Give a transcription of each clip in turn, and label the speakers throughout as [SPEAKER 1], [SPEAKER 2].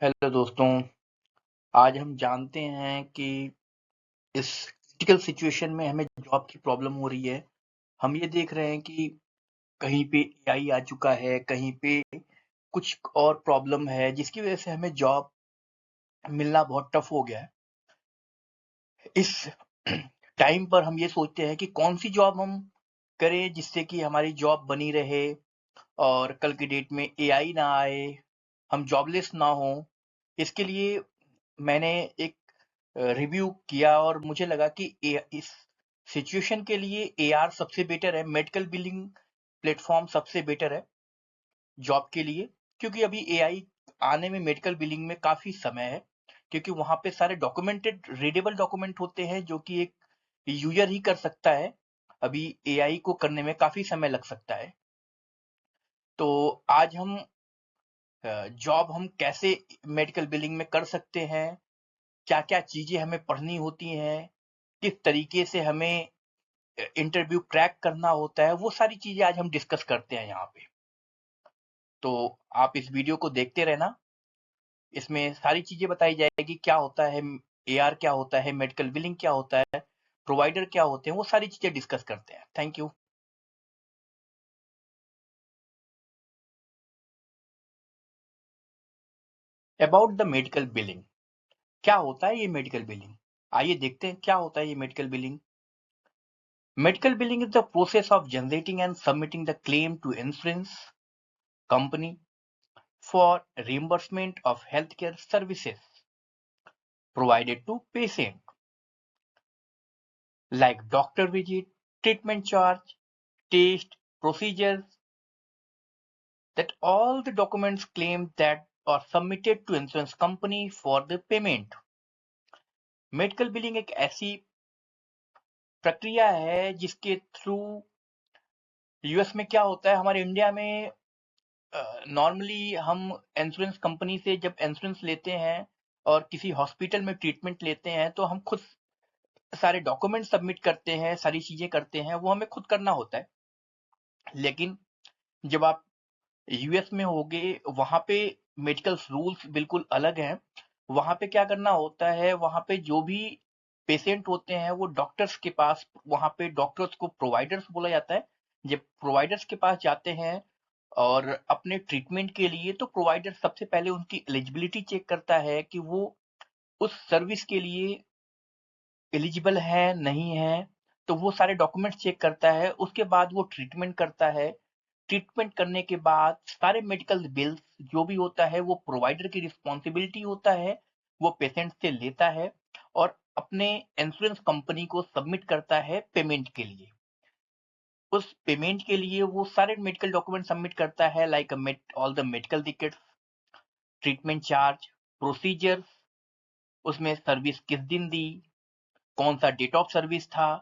[SPEAKER 1] Hello दोस्तों, आज हम जानते हैं कि इस क्रिटिकल सिचुएशन में हमें जॉब की प्रॉब्लम हो रही है। हम ये देख रहे हैं कि कहीं पे एआई आ चुका है, कहीं पे कुछ और प्रॉब्लम है जिसकी वजह से हमें जॉब मिलना बहुत टफ हो गया है। इस टाइम पर हम ये सोचते हैं कि कौन सी जॉब हम करें जिससे कि हमारी जॉब बनी रहे और कल की डेट में एआई ना आए, हम जॉबलेस ना हो। इसके लिए मैंने एक रिव्यू किया और मुझे लगा कि इस सिचुएशन के लिए एआर सबसे बेटर है, मेडिकल बिलिंग प्लेटफॉर्म सबसे बेटर है जॉब के लिए, क्योंकि अभी एआई आने में मेडिकल बिलिंग में काफी समय है, क्योंकि वहां पे सारे डॉक्यूमेंटेड रीडेबल डॉक्यूमेंट होते हैं जो कि एक यूजर ही कर सकता है। अभी एआई को करने में काफी समय लग सकता है। तो आज हम जॉब हम कैसे मेडिकल बिलिंग में कर सकते हैं, क्या क्या चीजें हमें पढ़नी होती हैं, किस तरीके से हमें इंटरव्यू क्रैक करना होता है, वो सारी चीजें आज हम डिस्कस करते हैं यहाँ पे। तो आप इस वीडियो को देखते रहना, इसमें सारी चीजें बताई जाएगी, क्या होता है एआर, क्या होता है मेडिकल बिलिंग, क्या होता है प्रोवाइडर, क्या होते हैं, वो सारी चीजें डिस्कस करते हैं। Thank you. About the medical billing, क्या होता है ये मेडिकल बिलिंग? आइए देखते हैं क्या होता है ये medical billing. Medical billing is the process of generating and submitting the claim to insurance company for reimbursement of healthcare services provided to patient, like doctor visit, treatment charge, test, procedures, that all the documents claimed that are submitted to insurance company for the payment. Medical billing एक ऐसी प्रक्रिया है जिसके through US में क्या होता है, हमारे इंडिया में नॉर्मली हम इंश्योरेंस कंपनी से जब इंश्योरेंस लेते हैं और किसी हॉस्पिटल में ट्रीटमेंट लेते हैं तो हम खुद सारे डॉक्यूमेंट सबमिट करते हैं, सारी चीजें करते हैं, वो हमें खुद करना होता है। लेकिन जब आप यूएस में होगे, वहां पे मेडिकल रूल्स बिल्कुल अलग हैं। वहां पे क्या करना होता है, वहां पे जो भी पेशेंट होते हैं वो डॉक्टर्स के पास, वहां पे डॉक्टर्स को प्रोवाइडर्स बोला जाता है। जब प्रोवाइडर्स के पास जाते हैं और अपने ट्रीटमेंट के लिए, तो प्रोवाइडर सबसे पहले उनकी एलिजिबिलिटी चेक करता है कि वो उस सर्विस के लिए एलिजिबल है नहीं है। तो वो सारे डॉक्यूमेंट्स चेक करता है, उसके बाद वो ट्रीटमेंट करता है। ट्रीटमेंट करने के बाद सारे मेडिकल बिल्स जो भी होता है वो प्रोवाइडर की रिस्पॉन्सिबिलिटी होता है, वो पेशेंट से लेता है और अपने इंश्योरेंस कंपनी को सबमिट करता है पेमेंट के लिए। उस पेमेंट के लिए वो सारे मेडिकल डॉक्यूमेंट सबमिट करता है, like all the medical tickets, treatment charge, procedures, उसमें सर्विस किस दिन दी, कौन सा डेट ऑफ सर्विस था,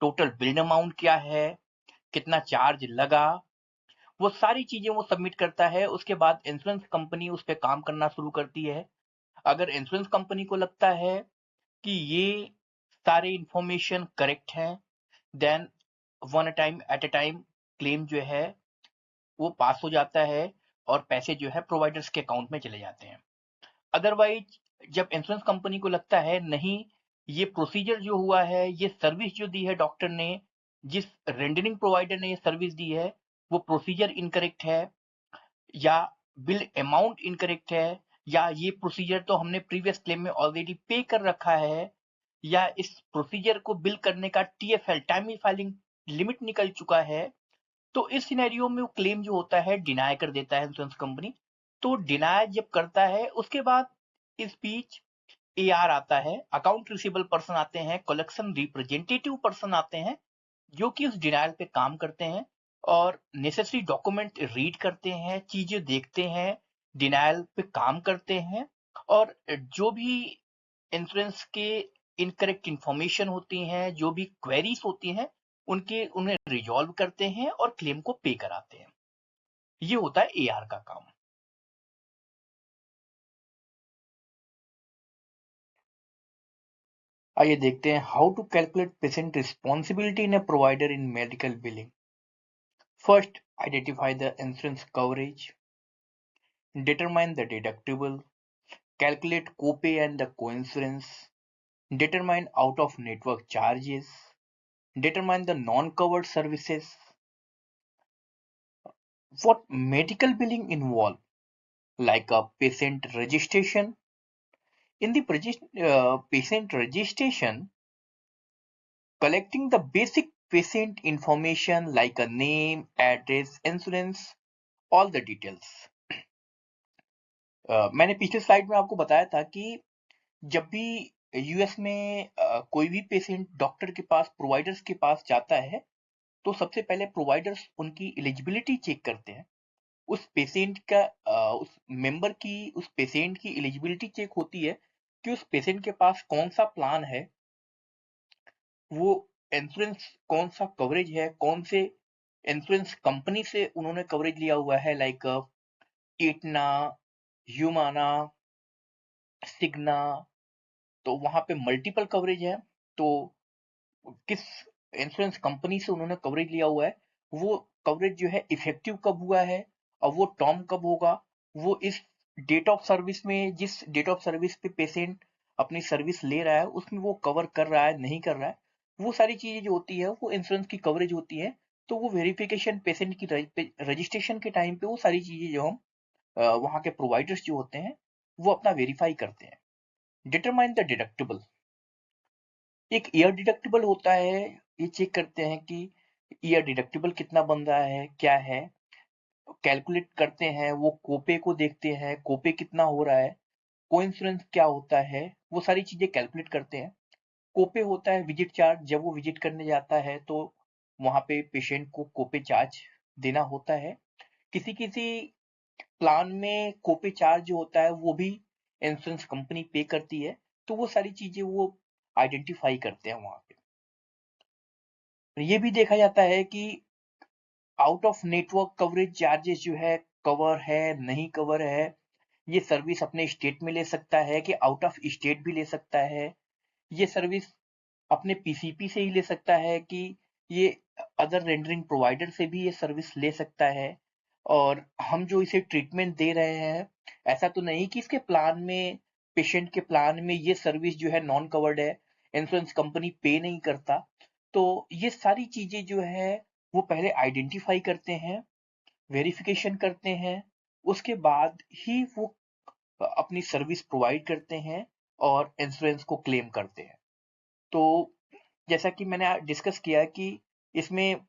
[SPEAKER 1] टोटल बिल्ड अमाउंट क्या है, कितना चार्ज लगा, वो सारी चीजें वो सबमिट करता है। उसके बाद इंश्योरेंस कंपनी उस पे काम करना शुरू करती है। अगर इंश्योरेंस कंपनी को लगता है कि ये सारे इंफॉर्मेशन करेक्ट है, then one time at a time claim जो है वो पास हो जाता है और पैसे जो है प्रोवाइडर्स के अकाउंट में चले जाते हैं। अदरवाइज जब इंश्योरेंस कंपनी को लगता है नहीं, ये प्रोसीजर जो हुआ है, ये सर्विस जो दी है डॉक्टर ने, जिस रेंडरिंग प्रोवाइडर ने ये सर्विस दी है, वो प्रोसीजर इनकरेक्ट है, या बिल अमाउंट इनकरेक्ट है, या ये प्रोसीजर तो हमने प्रीवियस क्लेम में ऑलरेडी पे कर रखा है, या इस प्रोसीजर को बिल करने का टीएफएल टाइम फाइलिंग लिमिट निकल चुका है, तो इस सिनेरियो में वो क्लेम जो होता है डिनाई कर देता है इंश्योरेंस कंपनी। तो डिनाई जब करता है, उसके बाद इस बीच एआर आता है, अकाउंट रिसीवेबल पर्सन आते हैं, कलेक्शन रिप्रेजेंटेटिव पर्सन आते हैं, जो कि उस डिनायल पे काम करते हैं और नेसेसरी डॉक्यूमेंट रीड करते हैं, चीजें देखते हैं, डिनायल पे काम करते हैं, और जो भी इंश्योरेंस के इनकरेक्ट इंफॉर्मेशन होती हैं, जो भी क्वेरीज होती हैं, उन्हें रिजॉल्व करते हैं और क्लेम को पे कराते हैं। ये होता है एआर का काम। आइए देखते हैं how to calculate patient responsibility in a provider in medical billing. First, identify the insurance coverage, determine the deductible, calculate copay and the coinsurance, determine out of network charges, determine the non-covered services. What medical billing involve, like a patient registration. In the patient registration, collecting the basic patient information like a name, address, insurance, all the details. मैंने पिछले slide में आपको बताया था कि जब भी US में कोई भी पेशेंट डॉक्टर के पास, प्रोवाइडर्स के पास जाता है, तो सबसे पहले प्रोवाइडर्स उनकी एलिजिबिलिटी चेक करते हैं। उस पेशेंट का उस मेंबर की, उस पेशेंट की एलिजिबिलिटी चेक होती है कि उस पेशेंट के पास कौन सा प्लान है, वो इंश्योरेंस कौन सा कवरेज है, कौन से इंश्योरेंस कंपनी से उन्होंने कवरेज लिया हुआ है, लाइक इटना, ह्यूमाना, सिग्ना। तो वहां पे मल्टीपल कवरेज है, तो किस इंश्योरेंस कंपनी से उन्होंने कवरेज लिया हुआ है, वो कवरेज जो है इफेक्टिव कब हुआ है और वो टर्म कब होगा, वो इस डेट ऑफ सर्विस में, जिस डेट ऑफ सर्विस पे पेशेंट अपनी सर्विस ले रहा है उसमें वो कवर कर रहा है, नहीं कर रहा है, वो सारी चीजें जो होती है वो इंश्योरेंस की कवरेज होती है। तो वो वेरिफिकेशन पेशेंट की रजिस्ट्रेशन के टाइम पे वो सारी चीजें जो हम वहाँ के प्रोवाइडर्स जो होते हैं वो अपना वेरीफाई करते हैं। डिटरमाइन द डिडक्टिबल, एक ईयर डिडक्टिबल होता है, ये चेक करते हैं कि ईयर डिडक्टिबल कितना बन रहा है, क्या है, कैलकुलेट करते हैं, वो कोपे को देखते हैं, कोपे कितना हो रहा है, को इंश्योरेंस क्या होता है, वो सारी चीजें कैलकुलेट करते हैं। कोपे होता है विजिट चार्ज, जब वो विजिट करने जाता है तो वहां पे पेशेंट को कोपे चार्ज देना होता है। किसी किसी प्लान में कोपे चार्ज जो होता है वो भी इंश्योरेंस कंपनी पे करती है, तो वो सारी चीजें वो आइडेंटिफाई करते हैं वहां पे। ये भी देखा जाता है कि out of network coverage charges जो है कवर है, नहीं कवर है, ये सर्विस अपने स्टेट में ले सकता है कि आउट ऑफ स्टेट भी ले सकता है, ये सर्विस अपने पीसीपी से ही ले सकता है कि ये अदर रेंडरिंग प्रोवाइडर से भी ये सर्विस ले सकता है। और हम जो इसे ट्रीटमेंट दे रहे हैं, ऐसा तो नहीं कि इसके प्लान में, पेशेंट के प्लान में ये सर्विस जो है नॉन कवर्ड है, इंश्योरेंस कंपनी पे नहीं करता। तो ये सारी चीजें जो है वो पहले आइडेंटिफाई करते हैं, वेरिफिकेशन करते हैं, उसके बाद ही वो अपनी सर्विस प्रोवाइड करते हैं और इंश्योरेंस को क्लेम करते हैं। तो जैसा कि मैंने डिस्कस किया कि इसमें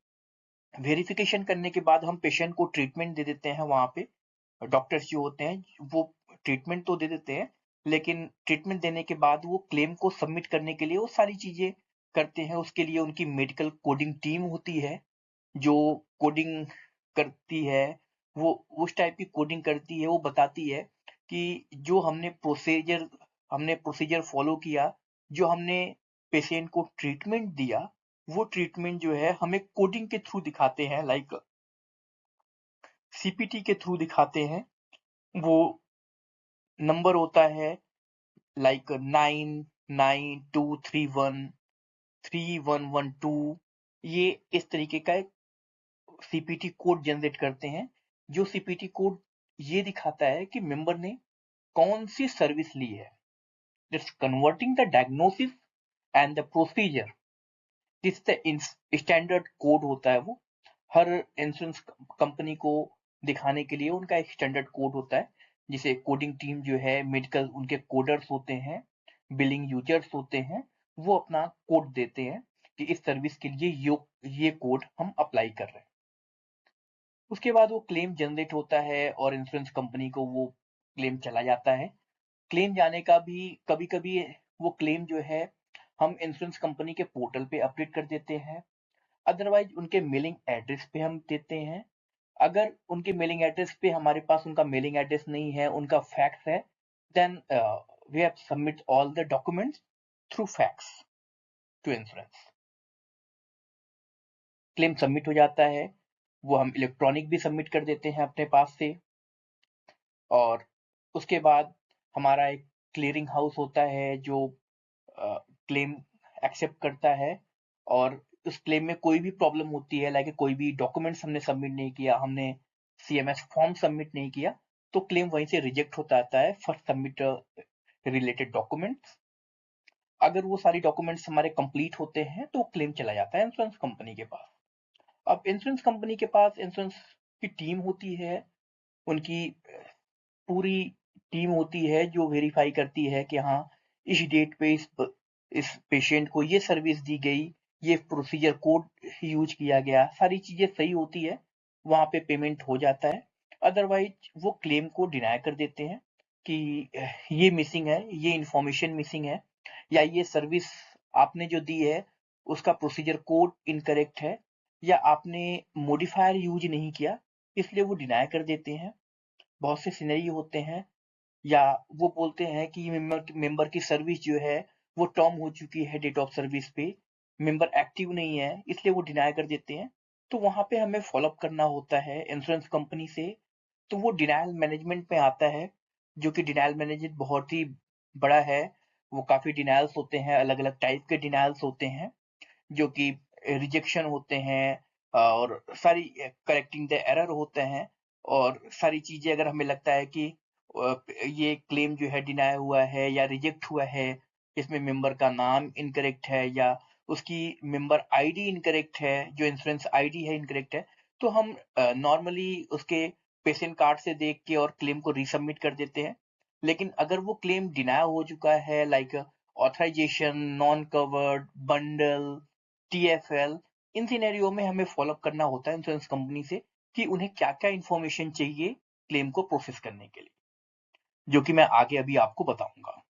[SPEAKER 1] वेरिफिकेशन करने के बाद हम पेशेंट को ट्रीटमेंट दे देते हैं, वहां पे डॉक्टर्स जो होते हैं वो ट्रीटमेंट तो दे देते हैं, लेकिन ट्रीटमेंट देने के बाद वो क्लेम को सबमिट करने के लिए वो सारी चीजें करते हैं। उसके लिए उनकी मेडिकल कोडिंग टीम होती है जो कोडिंग करती है, वो उस टाइप की कोडिंग करती है, वो बताती है कि जो हमने प्रोसीजर फॉलो किया, जो हमने पेशेंट को ट्रीटमेंट दिया, वो ट्रीटमेंट जो है हमें कोडिंग के थ्रू दिखाते हैं, लाइक सीपीटी के थ्रू दिखाते हैं। वो नंबर होता है लाइक 992313112, ये इस तरीके का एक सीपीटी कोड जनरेट करते हैं। जो सीपीटी कोड ये दिखाता है कि मेंबर ने कौन सी सर्विस ली है। It's converting the diagnosis and the procedure, this the standard code होता है। वो हर इंश्योरेंस कंपनी को दिखाने के लिए उनका एक स्टैंडर्ड कोड होता है, जिसे कोडिंग टीम जो है, मेडिकल उनके कोडर्स होते हैं, बिलिंग यूजर्स होते हैं, वो अपना कोड देते हैं कि इस सर्विस के लिए ये कोड हम अप्लाई कर रहे हैं। उसके बाद वो क्लेम जनरेट होता है और इंश्योरेंस कंपनी को वो क्लेम चला जाता है। क्लेम जाने का भी कभी कभी वो क्लेम जो है हम इंश्योरेंस कंपनी के पोर्टल पे अपडेट कर देते हैं, अदरवाइज उनके मेलिंग एड्रेस पे हम देते हैं। अगर उनके मेलिंग एड्रेस पे हमारे पास उनका मेलिंग एड्रेस नहीं है, उनका फैक्स है, then we have submit all the documents through fax to insurance. Claim submit हो जाता है, वो हम इलेक्ट्रॉनिक भी सबमिट कर देते हैं अपने पास से। और उसके बाद हमारा एक क्लियरिंग हाउस होता है जो क्लेम एक्सेप्ट करता है, और उस क्लेम में कोई भी प्रॉब्लम होती है, लाइक कोई भी डॉक्यूमेंट्स हमने सबमिट नहीं किया, हमने सीएमएस फॉर्म सबमिट नहीं किया, तो क्लेम वहीं से रिजेक्ट होता आता है फॉर सबमिट रिलेटेड डॉक्यूमेंट्स। अगर वो सारी डॉक्यूमेंट्स हमारे कंप्लीट होते हैं तो क्लेम चला जाता है इंश्योरेंस कंपनी के पास। अब इंश्योरेंस कंपनी के पास इंश्योरेंस की टीम होती है, उनकी पूरी टीम होती है जो वेरीफाई करती है कि हाँ इस डेट पे इस पेशेंट को ये सर्विस दी गई, ये प्रोसीजर कोड यूज किया गया, सारी चीजें सही होती है, वहां पे पेमेंट हो जाता है। अदरवाइज वो क्लेम को डिनाई कर देते हैं कि ये मिसिंग है, ये इंफॉर्मेशन मिसिंग है, या ये सर्विस आपने जो दी है उसका प्रोसीजर कोड इनकरेक्ट है, या आपने मॉडिफायर यूज नहीं किया, इसलिए वो डिनाई कर देते हैं। बहुत से सिनेरियो होते हैं, या वो बोलते हैं कि मेंबर की सर्विस जो है वो टर्म हो चुकी है डेट ऑफ सर्विस पे, मेंबर एक्टिव नहीं है, इसलिए वो डिनाई कर देते हैं। तो वहां पे हमें फॉलोअप करना होता है इंश्योरेंस कंपनी से। तो वो डिनायल मैनेजमेंट में आता है, जो कि डिनायल मैनेजमेंट बहुत ही बड़ा है। वो काफी डिनायल्स होते हैं, अलग अलग टाइप के डिनायल्स होते हैं, जो कि रिजेक्शन होते हैं और सारी करेक्टिंग द एरर होते हैं। और सारी चीजें अगर हमें लगता है कि ये क्लेम जो है डिनाई हुआ है या रिजेक्ट हुआ है, इसमें मेंबर का नाम इनकरेक्ट है या उसकी मेंबर आईडी इनकरेक्ट है, जो इंश्योरेंस आईडी है इनकरेक्ट है, तो हम नॉर्मली उसके पेशेंट कार्ड से देख के और क्लेम को रीसबमिट कर देते हैं। लेकिन अगर वो क्लेम डिनाई हो चुका है, like authorisation, non covered, bundle, TFL, इन सिनेरियो में हमें फॉलोअप करना होता है इंश्योरेंस कंपनी से कि उन्हें क्या-क्या इन्फॉर्मेशन चाहिए क्लेम को प्रोसेस करने के लिए, जो कि मैं आगे अभी आपको बताऊंगा।